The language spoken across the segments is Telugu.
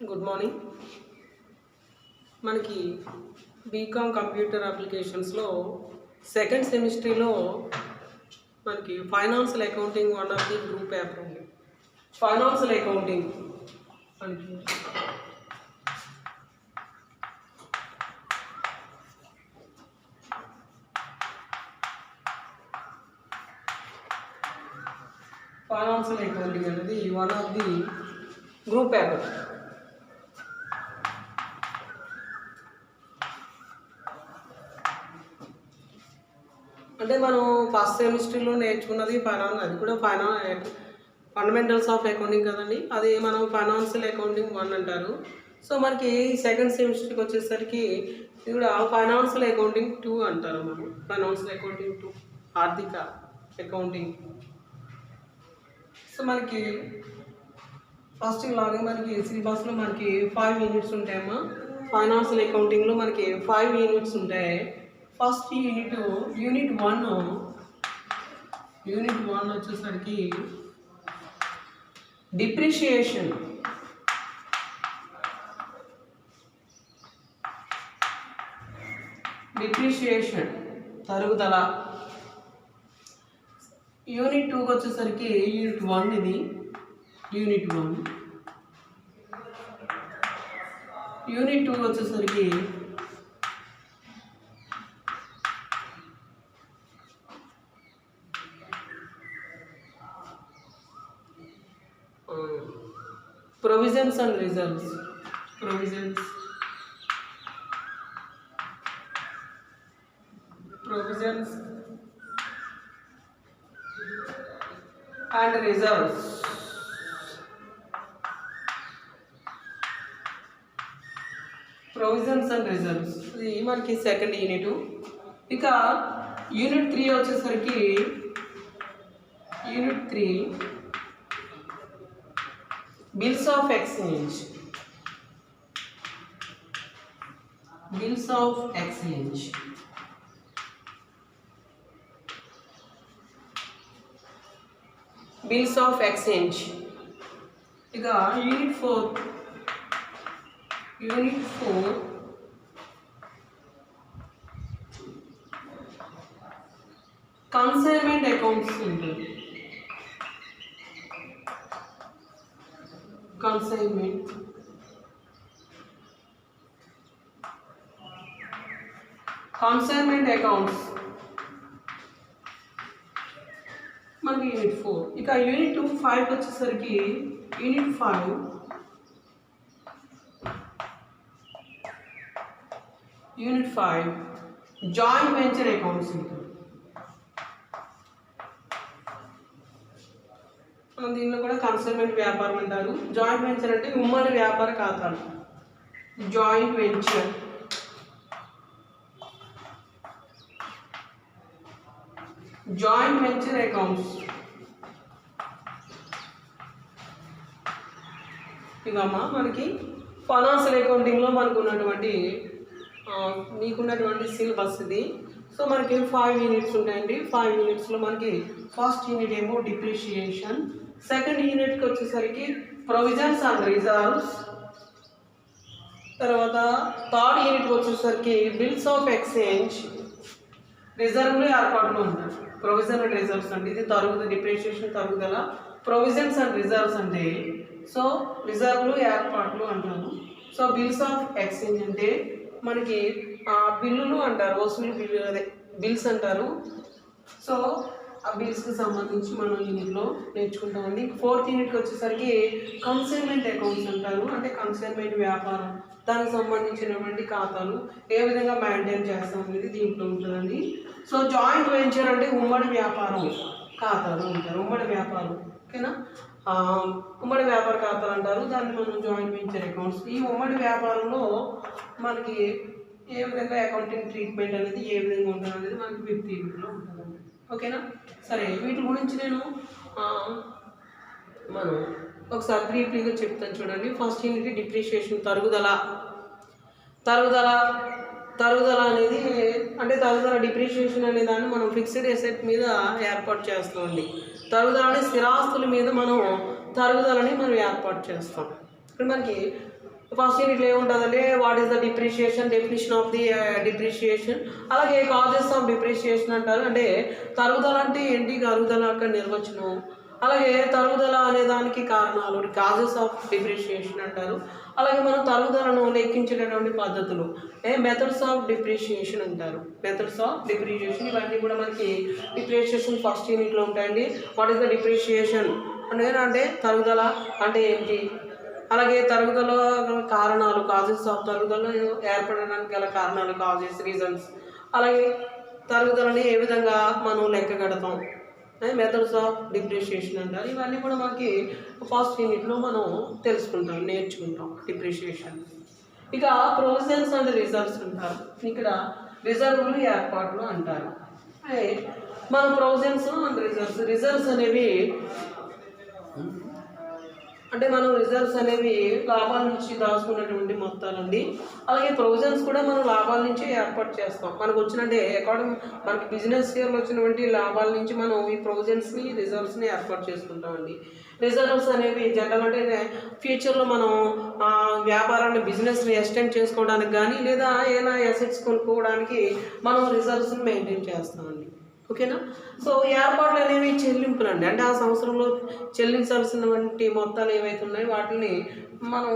Good morning. మనకి బీకామ్ కంప్యూటర్ అప్లికేషన్స్లో సెకండ్ సెమిస్టర్లో మనకి financial accounting one of the group paper ఉంది. ఫైనాన్షియల్ అకౌంటింగ్ మనకి ఫైనాన్షియల్ అకౌంటింగ్ అనేది one of the group paper. అంటే మనం ఫస్ట్ సెమిస్టర్లో నేర్చుకున్నది అది కూడా ఫండమెంటల్స్ ఆఫ్ అకౌంటింగ్ కదండి. అది మనం ఫైనాన్షియల్ అకౌంటింగ్ 1 అంటారు. సో మనకి సెకండ్ సెమిస్టర్కి వచ్చేసరికి ఇది కూడా ఫైనాన్షియల్ అకౌంటింగ్ 2 అంటారు. మనం ఫైనాన్షియల్ అకౌంటింగ్ 2 ఆర్థిక అకౌంటింగ్. సో మనకి ఫస్ట్ లాగా మనకి సిలబస్లో మనకి 5 యూనిట్స్ ఉంటాయమ్మా. ఫైనాన్షియల్ అకౌంటింగ్లో మనకి 5 యూనిట్స్ ఉంటాయి. ఫస్ట్ యూనిట్ 1 వచ్చేసరికి డిప్రిషియేషన్. తరుగుదల. యూనిట్ 2కి వచ్చేసరికి యూనిట్ 1 ఇది యూనిట్ 1. యూనిట్ 2 వచ్చేసరికి provisions and reserves. Provisions and reserves. Provisions and reserves ఇది మనకి సెకండ్ యూనిట్. ఇక యూనిట్ 3 వచ్చేసరికి యూనిట్ 3 బిల్స్ ఆఫ్ ఎక్స్చేంజ్. ఇక యూనిట్ 4 కన్సైన్మెంట్ అకౌంట్స్ ఉంటుంది. కన్సైన్మెంట్ అకౌంట్స్ మనకి యూనిట్ 4. ఇక యూనిట్ 5 వచ్చేసరికి యూనిట్ 5 జాయింట్ వెంచర్ అకౌంట్స్ ఉంటుంది. దీనిలో కూడా కన్సైన్మెంట్ వ్యాపారం అంటారు. జాయింట్ వెంచర్ అంటే ఉమ్మడి వ్యాపార ఖాతాలు. జాయింట్ వెంచర్ అకౌంట్స్ ఇవమ్మా మనకి ఫైనాన్షియల్ అకౌంటింగ్లో మీకున్నటువంటి సిలబస్ ఇది. సో మనకి 5 యూనిట్స్ ఉంటాయండి. 5 యూనిట్స్లో మనకి ఫస్ట్ యూనిట్ ఏమో డిప్రిషియేషన్. సెకండ్ యూనిట్కి వచ్చేసరికి ప్రొవిజన్స్ అండ్ రిజర్వ్స్. తర్వాత థర్డ్ యూనిట్కి వచ్చేసరికి బిల్స్ ఆఫ్ ఎక్స్చేంజ్. రిజర్వ్లు ఏర్పాట్లు ఉంటాయి. ప్రొవిజన్ అండ్ రిజర్వ్స్ అంటే ఇది డిప్రిషియేషన్ తరుగుదల. ప్రొవిజన్స్ అండ్ రిజర్వ్స్ అంటే సో రిజర్వ్లు ఏర్పాట్లు అంటారు. సో బిల్స్ ఆఫ్ ఎక్స్చేంజ్ అంటే మనకి బిల్లులు అంటారు. వసూలు బిల్లు అదే బిల్స్ అంటారు. సో ఆ బిల్స్కి సంబంధించి మనం యూనిట్లో నేర్చుకుంటామండి. 4th యూనిట్కి వచ్చేసరికి కన్సైన్మెంట్ అకౌంట్స్ అంటారు. అంటే కన్సైన్మెంట్ వ్యాపారం, దానికి సంబంధించినటువంటి ఖాతాలు ఏ విధంగా మెయింటైన్ చేస్తాం అనేది దీంట్లో ఉంటుందండి. సో జాయింట్ వెంచర్ అంటే ఉమ్మడి వ్యాపారం ఖాతాలు అంటారు. ఉమ్మడి వ్యాపారం ఓకేనా. ఉమ్మడి వ్యాపార ఖాతాలు అంటారు. దాన్ని మనం జాయింట్ వెంచర్ అకౌంట్స్. ఈ ఉమ్మడి వ్యాపారంలో మనకి ఏ విధంగా అకౌంటింగ్ ట్రీట్మెంట్ అనేది ఏ విధంగా ఉంటుంది అనేది మనకి 5th యూనిట్లో ఉంటుందండి. ఓకేనా. సరే, వీటి గురించి నేను మనం ఒకసారి బ్రీఫ్లీగా చెప్తాను చూడండి. ఫస్ట్ యూనిట్ డిప్రిషియేషన్ తరుగుదల అనేది అంటే డిప్రిషియేషన్ అనే దాన్ని మనం ఫిక్స్డ్ అసెట్ మీద ఏర్పాటు చేస్తామండి. తరుగుదల స్థిరాస్తుల మీద మనం తరుగుదలని మనం ఏర్పాటు చేస్తాం. ఇక్కడ మనకి ఫస్ట్ యూనిట్లో ఏముంటుందంటే what is the depreciation, definition of the depreciation, అలాగే కాజెస్ ఆఫ్ డిప్రిషియేషన్ అంటారు. అంటే తరుగుదల అంటే ఏంటి, తరుగుదల యొక్క నిర్వచనం, అలాగే తరుగుదల అనే దానికి కారణాలు కాజెస్ ఆఫ్ డిప్రిషియేషన్ అంటారు. అలాగే మనం తరుగుదలను లెక్కించేటటువంటి పద్ధతులు మెథడ్స్ ఆఫ్ డిప్రిషియేషన్ అంటారు. మెథడ్స్ ఆఫ్ డిప్రిషియేషన్ ఇవన్నీ కూడా మనకి డిప్రిషియేషన్ ఫస్ట్ యూనిట్లో ఉంటాయండి. వాట్ ఈస్ ద డిప్రిషియేషన్ అంటే తరుగుదల అంటే ఏంటి, అలాగే తరుగుదల కారణాలు కాజెస్ ఆఫ్ తరుగుదల ఏర్పడడానికి గల కారణాలు కాజెస్ రీజన్స్, అలాగే తరుగుదలని ఏ విధంగా మనం లెక్క కడతాం, మెథడ్స్ ఆఫ్ డిప్రిషియేషన్ అంటారు. ఇవన్నీ కూడా మనకి ఫస్ట్ యూనిట్లో మనం తెలుసుకుంటాం, నేర్చుకుంటాం డిప్రిషియేషన్. ఇక ప్రొవిజన్స్ అండ్ రిజర్వ్స్ అంటారు. ఇక్కడ రిజర్వులు ఏర్పాట్లు అంటారు. మన ప్రొవిజన్స్ అండ్ రిజర్వ్స్ అనేవి అంటే మనం రిజర్వ్స్ అనేవి లాభాల నుంచి దాచుకున్నటువంటి మొత్తాలండి. అలాగే ప్రొవిజన్స్ కూడా మనం లాభాల నుంచి ఏర్పాటు చేస్తాం. మనకు వచ్చినట్టే అకార్డింగ్ మనకి బిజినెస్ ఇయర్లో వచ్చినటువంటి లాభాల నుంచి మనం ఈ ప్రొవిజన్స్ని రిజర్వ్స్ని ఏర్పాటు చేసుకుంటామండి. రిజర్వ్స్ అనేవి జనరల్ అంటే ఫ్యూచర్లో మనం వ్యాపారాన్ని బిజినెస్ని ఎక్స్టెండ్ చేసుకోవడానికి కానీ లేదా ఏదైనా అసెట్స్ కొనుక్కోవడానికి మనం రిజర్వ్స్ని మెయింటైన్ చేస్తామండి. ఓకేనా. సో ఏర్పాట్లు అనేవి చెల్లింపులు అండి. అంటే ఆ సంవత్సరంలో చెల్లించాల్సినటువంటి మొత్తాలు ఏవైతే ఉన్నాయో వాటిని మనం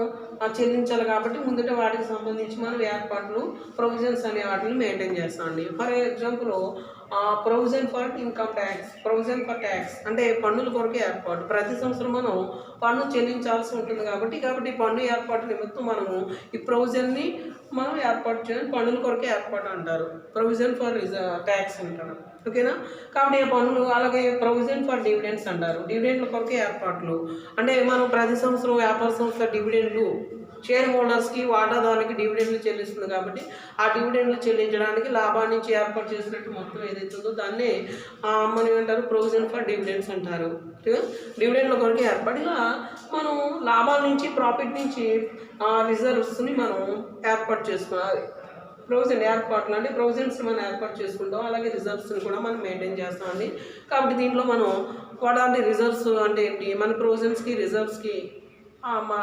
చెల్లించాలి కాబట్టి ముందుట వాటికి సంబంధించి మనం ఏర్పాట్లు ప్రొవిజన్స్ అనే వాటిని మెయింటైన్ చేస్తామండి. For example provision for income tax, provision for tax అంటే పన్నుల కొరకు ఏర్పాటు. ప్రతి సంవత్సరం మనం పన్ను చెల్లించాల్సి ఉంటుంది కాబట్టి పన్ను ఏర్పాటు నిమిత్తం మనము ఈ ప్రొవిజన్ని మనం ఏర్పాటు చేయాలి. పన్నుల కొరకే ఏర్పాటు అంటారు, ప్రొవిజన్ ఫర్ ట్యాక్స్ అంటారు. ఓకేనా. కాబట్టి పన్నులు, అలాగే ప్రొవిజన్ ఫర్ డివిడెండ్స్ అంటారు. డివిడెండ్ల కొరకే ఏర్పాట్లు అంటే మనం ప్రతి సంవత్సరం వ్యాపార సంస్థ డివిడెండ్లు షేర్ హోల్డర్స్కి వాటాదారులకి డివిడెండ్లు చెల్లిస్తుంది కాబట్టి ఆ డివిడెండ్లు చెల్లించడానికి లాభాన్ని నుంచి ఏర్పాటు చేసినట్టు మొత్తం ఏదైతే ఉందో దాన్ని మనం ఏమంటారు ప్రొవిజన్ ఫర్ డివిడెండ్స్ అంటారు. డివిడెండ్ల కొరకే ఏర్పాటు. ఇలా మనం లాభాల నుంచి ప్రాఫిట్ నుంచి రిజర్వ్స్ని మనం ఏర్పాటు చేసుకోవాలి. ప్రొవిజన్ ఏర్పాట్లు అంటే ప్రొవిజన్స్ మనం ఏర్పాటు చేసుకుంటాం, అలాగే రిజర్వ్స్ని కూడా మనం మెయింటైన్ చేస్తామండి. కాబట్టి దీంట్లో మనం వాటి రిజర్వ్స్ అంటే ఏంటి, మన ప్రొవిజన్స్కి రిజర్వ్స్కి మా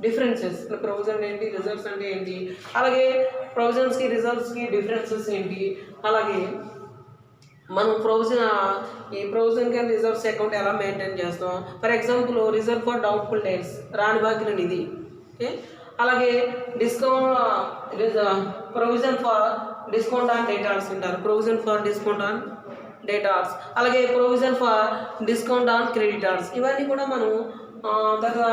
డిఫరెన్సెస్, ప్రొవిజన్ ఏంటి, రిజర్వ్స్ అంటే ఏంటి, అలాగే ప్రొవిజన్స్కి రిజర్వ్స్కి డిఫరెన్సెస్ ఏంటి, అలాగే మనం ఈ ప్రొవిజన్ కానీ రిజర్వ్స్ అకౌంట్ ఎలా మెయింటైన్ చేస్తాం. For example reserve for doubtful debts, రాని బాకీల నిధి. ఓకే. అలాగే provision for discount on debtors అంటారు, provision for discount on debtors, అలాగే provision for discount on creditors. ఇవన్నీ కూడా మనం తర్వాత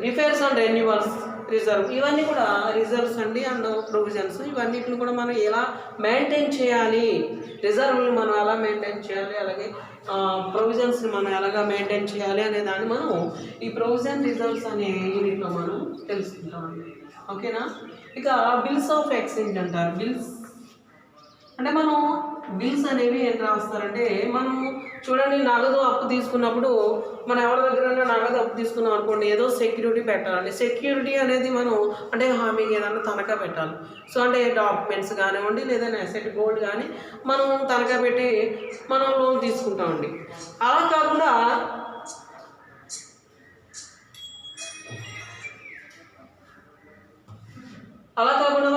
రిపేర్స్ అండ్ రెన్యువల్స్ రిజర్వ్, ఇవన్నీ కూడా రిజర్వ్స్ అండి అండ్ ప్రొవిజన్స్. ఇవన్నిటిని కూడా మనం ఎలా మెయింటైన్ చేయాలి, రిజర్వ్ని మనం ఎలా మెయింటైన్ చేయాలి, అలాగే ప్రొవిజన్స్ని మనం ఎలాగా మెయింటైన్ చేయాలి అనే దాన్ని మనం ఈ ప్రొవిజన్ రిజర్వ్స్ అనే యూనిట్లో మనం తెలుసుకుంటామండి. ఓకేనా. ఇక బిల్స్ ఆఫ్ ఎక్స్చేంజ్ అంటారు. బిల్స్ అంటే మనం బిల్స్ అనేవి ఏం రాస్తారంటే మనం చూడండి నగదు అప్పు తీసుకున్నప్పుడు మనం ఎవరి దగ్గర నగదు అప్పు తీసుకున్నాం అనుకోండి ఏదో సెక్యూరిటీ పెట్టాలండి. సెక్యూరిటీ అనేది మనం అంటే హామీకి ఏదైనా తనఖా పెట్టాలి. సో అంటే డాక్యుమెంట్స్ కానివ్వండి లేదా అసెట్ గోల్డ్ కానీ మనం తనఖా పెట్టి మనం లోన్ తీసుకుంటామండి. అలా కాకుండా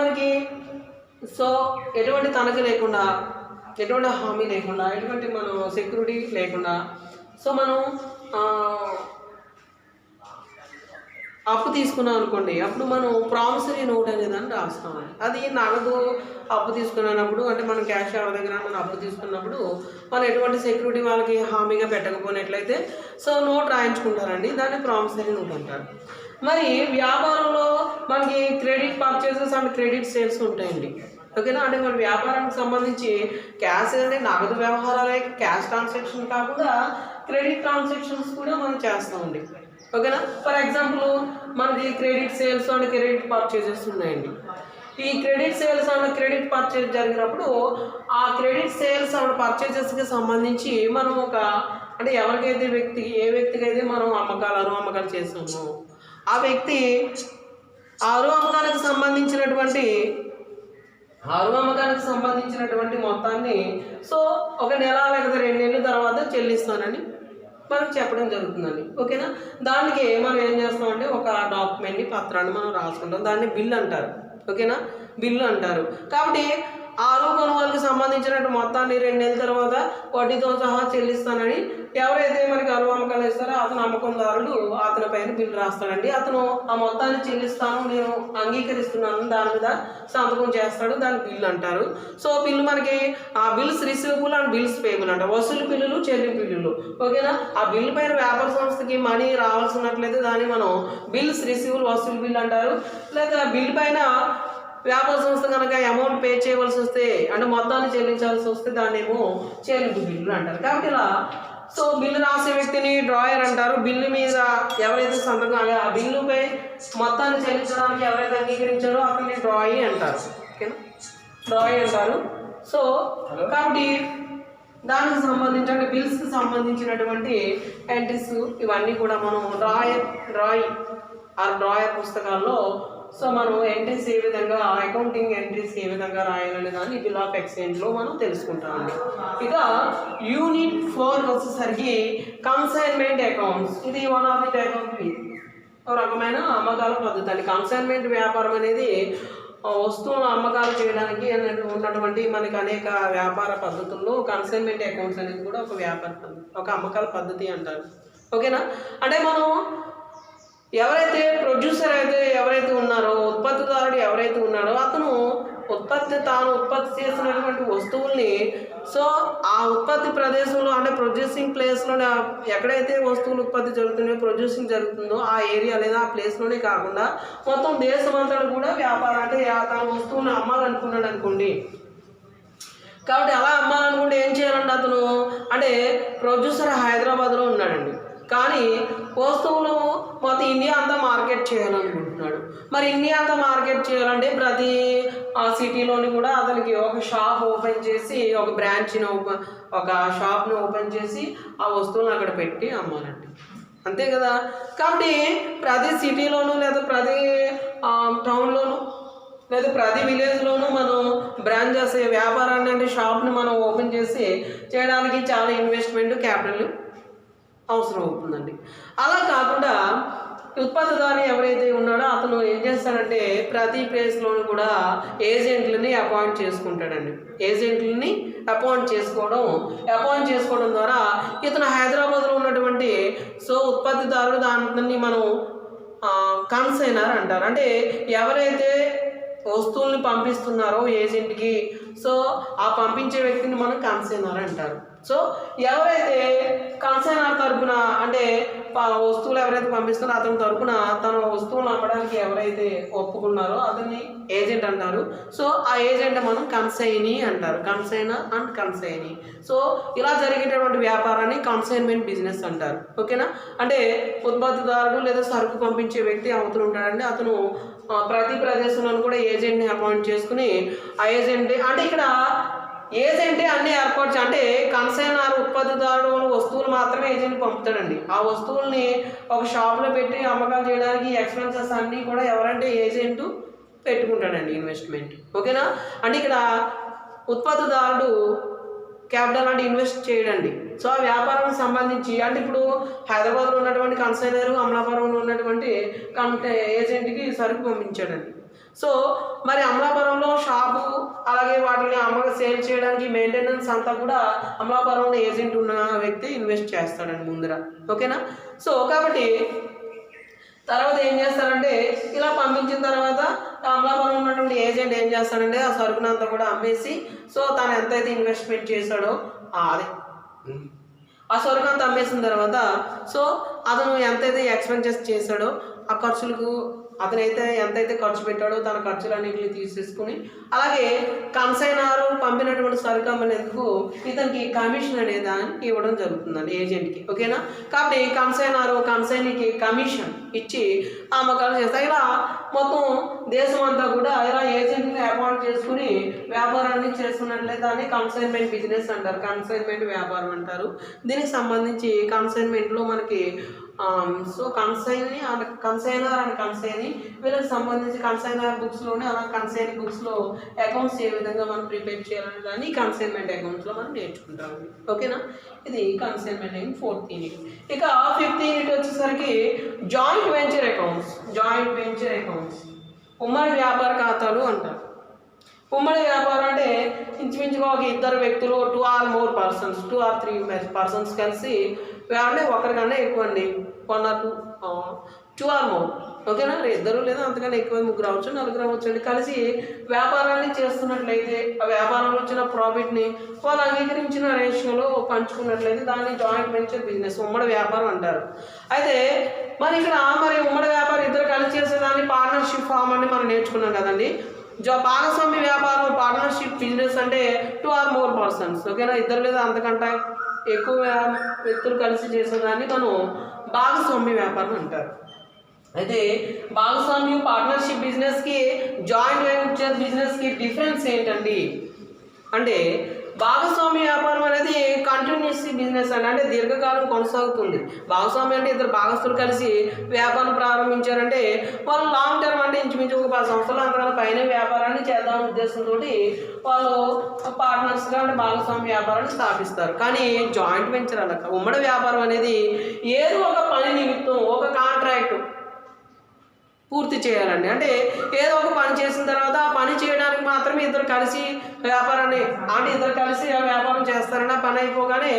మనకి సో ఎటువంటి తనఖా లేకుండా, ఎటువంటి హామీ లేకుండా, ఎటువంటి మనం సెక్యూరిటీ లేకుండా సో మనం అప్పు తీసుకున్నాం అనుకోండి, అప్పుడు మనం ప్రామిసరీ నోట్ అనేదాన్ని రాస్తామండి. అది నగదు అప్పు తీసుకున్నప్పుడు అంటే మనం క్యాష్ ఎవరి దగ్గర మనం అప్పు తీసుకున్నప్పుడు మనం ఎటువంటి సెక్యూరిటీ వాళ్ళకి హామీగా పెట్టకపోయినట్లయితే సో నోట్ రాయించుకుంటారండి, దాన్ని ప్రామిసరీ నోట్ అంటారు. మరి వ్యాపారంలో మనకి credit purchases and credit sales ఉంటాయండి. ఓకేనా. అంటే మన వ్యాపారానికి సంబంధించి క్యాష్ అంటే నగదు వ్యవహారాలే, క్యాష్ ట్రాన్సాక్షన్ కాకుండా క్రెడిట్ ట్రాన్సాక్షన్స్ కూడా మనం చేస్తామండి. ఓకేనా. ఫర్ ఎగ్జాంపుల్ మనకి credit sales and credit purchases ఉన్నాయండి. ఈ credit sales and credit purchase జరిగినప్పుడు ఆ క్రెడిట్ సేల్స్ అండ్ పర్చేజెస్కి సంబంధించి మనం అంటే ఎవరికైతే ఏ వ్యక్తికి అయితే మనం అమ్మకాలు చేస్తామో ఆ వ్యక్తి అరువు అమ్మకానికి సంబంధించినటువంటి మొత్తాన్ని సో ఒక నెల లేకపోతే 2 నెలల తర్వాత చెల్లిస్తానని మనకు చెప్పడం జరుగుతుందండి. ఓకేనా. దానికి మనం ఏం చేస్తామంటే ఒక డాక్యుమెంట్ పైన పత్రాన్ని మనం రాసుకుంటాం, దాన్ని బిల్ అంటారు. ఓకేనా, బిల్లు అంటారు. కాబట్టి అరువు కొనుగోలుకి సంబంధించినట్టు మొత్తాన్ని 2 నెలల తర్వాత వడ్డీతో సహా చెల్లిస్తానని ఎవరైతే మనకి అరువు అమ్మకాలు ఇస్తారో అతను అమ్మకందారుడు అతని పైన బిల్లు రాస్తాడండి. అతను ఆ మొత్తాన్ని చెల్లిస్తాను, నేను అంగీకరిస్తున్నాను దాని మీద సంతకం చేస్తాడు, దాన్ని బిల్లు అంటారు. సో బిల్లు మనకి ఆ bills receivable and bills payable అంట, వసూలు బిల్లులు చెల్లింపు బిల్లులు. ఓకేనా, ఆ బిల్లు పైన వ్యాపార సంస్థకి మనీ రావాల్సినట్లయితే దాన్ని మనం బిల్స్ రిసీవబుల్ వసూలు బిల్లు అంటారు. లేదా బిల్లు పైన వ్యాపార సంస్థ కనుక అమౌంట్ పే చేయవలసి వస్తే అంటే మొత్తాన్ని చెల్లించాల్సి వస్తే దాన్ని ఏమో చెల్లింపు బిల్లు అంటారు. కాబట్టి ఇలా సో బిల్లు రాసే వ్యక్తిని డ్రాయర్ అంటారు. బిల్లు మీద ఎవరైతే సంతకం ఆ బిల్లుపై మొత్తాన్ని చెల్లించడానికి ఎవరైతే అంగీకరించారో అతన్ని డ్రాయి అంటారు. ఓకేనా, డ్రాయి అంటారు. సో కాబట్టి దానికి సంబంధించి అంటే బిల్స్కి సంబంధించినటువంటి ఎంట్రీస్ ఇవన్నీ కూడా మనం డ్రాయర్ పుస్తకాల్లో సో మనం ఎంట్రీస్ ఏ విధంగా అకౌంటింగ్ ఎంట్రీస్ ఏ విధంగా రాయాలనే దాన్ని బిల్ ఆఫ్ ఎక్స్చేంజ్లో మనం తెలుసుకుంటామండి. ఇక యూనిట్ 4 వచ్చేసరికి కన్సైన్మెంట్ అకౌంట్స్. ఇది one of the type of ఒక రకమైన అమ్మకాల పద్ధతి అండి. కన్సైన్మెంట్ వ్యాపారం అనేది వస్తువుల అమ్మకాలు చేయడానికి ఉన్నటువంటి మనకి అనేక వ్యాపార పద్ధతుల్లో కన్సైన్మెంట్ అకౌంట్స్ అనేది కూడా ఒక వ్యాపార పద్ధతి, ఒక అమ్మకాల పద్ధతి అంటారు. ఓకేనా, అంటే మనం ఎవరైతే ప్రొడ్యూసర్ ఎవరైతే ఉన్నారో, ఉత్పత్తిదారుడు ఎవరైతే ఉన్నాడో అతను తాను ఉత్పత్తి చేసినటువంటి వస్తువుల్ని సో ఆ ఉత్పత్తి ప్రదేశంలో అంటే ప్రొడ్యూసింగ్ ప్లేస్లో ఎక్కడైతే వస్తువులు ఉత్పత్తి జరుగుతున్నాయో ప్రొడ్యూసింగ్ జరుగుతుందో ఆ ఏరియా లేదా ఆ ప్లేస్లోనే కాకుండా మొత్తం దేశమంతా కూడా వ్యాపారం అంటే తన వస్తువుని అమ్మాలనుకున్నాడు అనుకోండి. కాబట్టి అలా అమ్మాలనుకుంటే ఏం చేయాలంటే అతను అంటే ప్రొడ్యూసర్ హైదరాబాద్లో ఉన్నాడండి, కానీ వస్తువులు మొత్తం ఇండియా అంతా మార్కెట్ చేయాలనుకుంటున్నాడు. మరి ఇండియా అంతా మార్కెట్ చేయాలంటే ప్రతి సిటీలోని కూడా అతనికి ఒక షాప్ ఓపెన్ చేసి ఒక బ్రాంచ్ని ఒక షాప్ని ఓపెన్ చేసి ఆ వస్తువులను అక్కడ పెట్టి అమ్మాలండి, అంతే కదా. కాబట్టి ప్రతి సిటీలోనూ లేదా ప్రతి టౌన్లోనూ లేదా ప్రతి విలేజ్లోనూ మనం బ్రాంచ్ చేసే వ్యాపారాన్ని అంటే షాప్ని మనం ఓపెన్ చేసి చేయడానికి చాలా ఇన్వెస్ట్మెంట్ క్యాపిటల్ అవసరం అవుతుందండి. అలా కాకుండా ఉత్పత్తిదారు ఎవరైతే ఉన్నాడో అతను ఏం చేస్తాడంటే ప్రతి ప్లేస్లోనూ కూడా ఏజెంట్లని అపాయింట్ చేసుకుంటాడండి. ఏజెంట్లని అపాయింట్ చేసుకోవడం ద్వారా ఇతను హైదరాబాద్లో ఉన్నటువంటి సో ఉత్పత్తిదారుడు దాన్ని మనం కన్సైనర్ అంటారు. అంటే ఎవరైతే వస్తువుల్ని పంపిస్తున్నారో ఏజెంట్కి సో ఆ పంపించే వ్యక్తిని మనం కన్సైనర్ అంటారు. సో ఎవరైతే కన్సైనర్ తరపున అంటే వస్తువులు ఎవరైతే పంపిస్తున్నారో అతని తరపున తన వస్తువులు అమ్మడానికి ఎవరైతే ఒప్పుకున్నారో అతన్ని ఏజెంట్ అంటారు. సో ఆ ఏజెంట్ మనం కన్సైనీ అంటారు, కన్సైనర్ అండ్ కన్సైనీ. సో ఇలా జరిగేటటువంటి వ్యాపారాన్ని కన్సైన్మెంట్ బిజినెస్ అంటారు. ఓకేనా, అంటే ఉత్పత్తిదారుడు లేదా సరుకు పంపించే వ్యక్తి అవతల ఉంటాడండి. అతను ప్రతి ప్రదేశంలో కూడా ఏజెంట్ని అపాయింట్ చేసుకుని ఆ ఏజెంట్ అంటే ఇక్కడ ఏజెంటే అన్ని ఏర్పాటు అంటే కన్సైనర్ ఉత్పత్తిదారుడు వస్తువులు మాత్రమే ఏజెంట్ పంపుతాడండి. ఆ వస్తువుల్ని ఒక షాప్లో పెట్టి అమ్మకాలు చేయడానికి ఎక్స్పెన్సెస్ అన్నీ కూడా ఎవరంటే ఏజెంట్ పెట్టుకుంటాడండి ఇన్వెస్ట్మెంట్. ఓకేనా, అంటే ఇక్కడ ఉత్పత్తిదారుడు క్యాపిటల్ అంటే ఇన్వెస్ట్ చేయడండి. సో ఆ వ్యాపారానికి సంబంధించి అంటే ఇప్పుడు హైదరాబాద్లో ఉన్నటువంటి కన్సైనర్ అమలాపురంలో ఉన్నటువంటి ఏజెంట్కి సరుకు పంపించాడండి. సో మరి అమలాపురంలో షాపు అలాగే వాటిని సేల్ చేయడానికి మెయింటెనెన్స్ అంతా కూడా అమలాపురంలో ఏజెంట్ ఉన్న వ్యక్తి ఇన్వెస్ట్ చేస్తాడండి ముందర. ఓకేనా, సో కాబట్టి తర్వాత ఏం చేస్తారంటే ఇలా పంపించిన తర్వాత అమలాపురం ఉన్నటువంటి ఏజెంట్ ఏం చేస్తాడంటే ఆ సరుకునంతా కూడా అమ్మేసి సో తను ఎంతైతే ఇన్వెస్ట్మెంట్ చేశాడో అదే ఆ సరుకు అంతా అమ్మేసిన తర్వాత సో అతను ఎంతైతే ఎక్స్పెన్సెస్ చేశాడో ఆ ఖర్చులకు అతనైతే ఎంతైతే ఖర్చు పెట్టాడో తన ఖర్చులన్నింటినీ తీసేసుకుని అలాగే కన్సైనర్ పంపినటువంటి సరుకు అమ్మేందుకు ఇతనికి కమిషన్ అనేది దాన్ని ఇవ్వడం జరుగుతుందండి ఏజెంట్కి. ఓకేనా, కాబట్టి కన్సైనీకి కమిషన్ ఇచ్చి అమ్మకాలు చేస్తాయి. ఇలా మొత్తం దేశం అంతా కూడా ఇలా ఏజెంట్ని అపాయింట్ చేసుకుని వ్యాపారాన్ని చేస్తున్నట్లయితే దాన్ని కన్సైన్మెంట్ బిజినెస్ అంటారు, కన్సైన్మెంట్ వ్యాపారం అంటారు. దీనికి సంబంధించి కన్సైన్మెంట్లో మనకి సో కన్సైనర్ అండ్ కన్సైనీ వీళ్ళకి సంబంధించి కన్సైనర్ బుక్స్లోనే అలా కన్సైనీ బుక్స్లో అకౌంట్స్ ఏ విధంగా మనం ప్రిపేర్ చేయాలనే దాన్ని కన్సైన్మెంట్ అకౌంట్స్లో మనం నేర్చుకుంటామండి. ఓకేనా, ఇది కన్సైన్మెంట్ అయింది 4th యూనిట్. ఇక 5th యూనిట్ వచ్చేసరికి జాయింట్ వెంచర్ అకౌంట్స్ ఉమ్మడి వ్యాపార ఖాతాలు అంటారు. ఉమ్మడి వ్యాపారం అంటే ఇంచుమించుగా ఒక ఇద్దరు వ్యక్తులు 2 or more persons 2 or 3 persons కలిసి అంటే ఒకరికన్నా ఎక్కువ అండి 1 or 2 or more, ఓకేనా, ఇద్దరు లేదా అంతకన్నా ఎక్కువ 3 అవ్వచ్చు 4 అవ్వచ్చు అండి, కలిసి వ్యాపారాన్ని చేస్తున్నట్లయితే ఆ వ్యాపారంలో వచ్చిన ప్రాఫిట్ని వాళ్ళు అంగీకరించిన రేషియోలో పంచుకున్నట్లయితే దాన్ని జాయింట్ వెంచర్ బిజినెస్ ఉమ్మడి వ్యాపారం అంటారు. అయితే ఇక్కడ ఉమ్మడి వ్యాపారం ఇద్దరు కలిసి చేసేదాన్ని పార్ట్నర్షిప్ ఫామ్ అని మనం నేర్చుకున్నాం కదండి. భాగస్వామ్య వ్యాపారం పార్ట్నర్షిప్ బిజినెస్ అంటే 2 or more persons, ఓకేనా, ఇద్దరు లేదా అంతకంటే ఎక్కువ వ్యక్తులు కలిసి చేసేదాన్ని మనం భాగస్వామ్య వ్యాపారం అంటారు. అయితే భాగస్వామ్యం పార్ట్నర్షిప్ బిజినెస్కి జాయింట్ వెంచర్ బిజినెస్కి డిఫరెన్స్ ఏంటండి అంటే భాగస్వామ్య వ్యాపారం అనేది కంటిన్యూస్ బిజినెస్ అంటే దీర్ఘకాలం కొనసాగుతుంది. భాగస్వామ్యం అంటే ఇద్దరు భాగస్తులు కలిసి వ్యాపారం ప్రారంభించారంటే వాళ్ళు లాంగ్ టర్మ్ అంటే ఇంచుమించు ఒక 10 సంవత్సరాల అంతరాల పైన వ్యాపారాన్ని చేద్దామనే ఉద్దేశంతో వాళ్ళు పార్ట్నర్స్గా అంటే భాగస్వామ్య వ్యాపారాన్ని స్థాపిస్తారు. కానీ జాయింట్ వెంచర్ అలా ఉమ్మడి వ్యాపారం అనేది ఏదో ఒక పని నిమిత్తం ఒక కాంట్రాక్ట్ పూర్తి చేయాలండి. అంటే ఏదో ఒక పని చేసిన తర్వాత ఆ పని చేయడానికి మాత్రమే ఇద్దరు కలిసి వ్యాపారాన్ని ఇద్దరు కలిసి ఆ వ్యాపారం చేస్తారని ఆ పని అయిపోగానే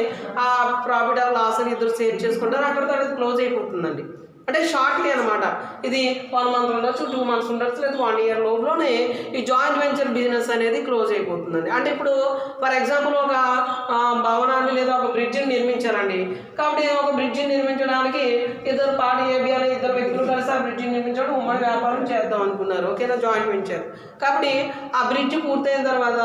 ఆ ప్రాఫిట్ ఆర్ లాస్ అని ఇద్దరు షేర్ చేసుకుంటారు, అక్కడితో అది క్లోజ్ అయిపోతుందండి. అంటే షార్ట్లీ అనమాట, ఇది 1 month ఉండొచ్చు, 2 months ఉండొచ్చు, లేదా 1 year లోపలనే ఈ జాయింట్ వెంచర్ బిజినెస్ అనేది క్లోజ్ అయిపోతుందండి. అంటే ఇప్పుడు ఫర్ ఎగ్జాంపుల్ ఒక భవనాన్ని లేదా ఒక బ్రిడ్జిని నిర్మించారండి. కాబట్టి ఒక బ్రిడ్జిని నిర్మించడానికి ఇద్దరు పార్టీ ఏబి అనే ఇద్దరు వ్యక్తులు కలిసి ఆ బ్రిడ్జిని నిర్మించడం ఉమ్మడి వ్యాపారం చేద్దాం అనుకున్నారు, ఓకేనా, జాయింట్ వెంచర్. కాబట్టి ఆ బ్రిడ్జ్ పూర్తయిన తర్వాత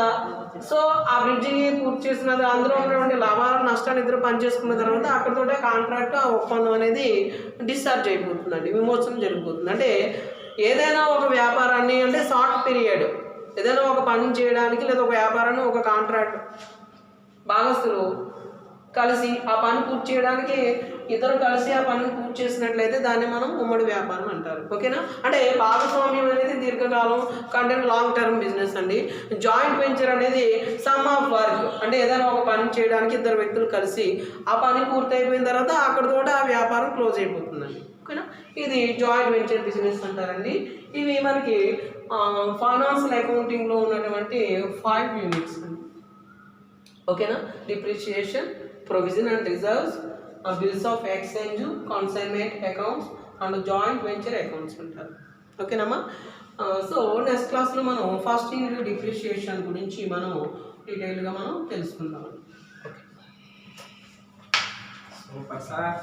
ఆ బ్రిడ్జిని పూర్తి చేసినది అందులో ఉన్నటువంటి లాభాలు నష్టాలు ఇద్దరు పనిచేసుకున్న తర్వాత అక్కడితో కాంట్రాక్ట్ ఆ ఒప్పందం అనేది డిశ్చార్జ్ అయిపోతుందండి, విమోచనం జరిగిపోతుంది. అంటే ఏదైనా ఒక వ్యాపారాన్ని అంటే షార్ట్ పీరియడ్ ఏదైనా ఒక పని చేయడానికి లేదా ఒక వ్యాపారాన్ని ఒక కాంట్రాక్ట్ భాగస్తులు కలిసి ఆ పని పూర్తి చేయడానికి ఇద్దరు కలిసి ఆ పనిని పూర్తి చేసినట్లయితే దాన్ని మనం ఉమ్మడి వ్యాపారం అంటారు, ఓకేనా. అంటే భాగస్వామ్యం అనేది దీర్ఘకాలం కంటెంట్ లాంగ్ టర్మ్ బిజినెస్ అండి. జాయింట్ వెంచర్ అనేది సమ్ ఆఫ్ వర్క్ అంటే ఏదైనా ఒక పని చేయడానికి ఇద్దరు వ్యక్తులు కలిసి ఆ పని పూర్తి అయిపోయిన తర్వాత అక్కడితో ఆ వ్యాపారం క్లోజ్ అయిపోతుందండి, ఓకేనా. ఇది జాయింట్ వెంచర్ బిజినెస్ అంటారండి. ఇవి మనకి ఫైనాన్షియల్ అకౌంటింగ్లో ఉన్నటువంటి 5 units అండి, ఓకేనా. Depreciation, provision and reserves, bills of exchange, consignment accounts and joint venture accounts ఉంటారు, ఓకేనమ్మా. సో నెక్స్ట్ క్లాస్లో మనం ఫస్ట్ యూనిట్ డిప్రిషియేషన్ గురించి మనం డీటెయిల్గా మనం తెలుసుకుందాం. Okay sir.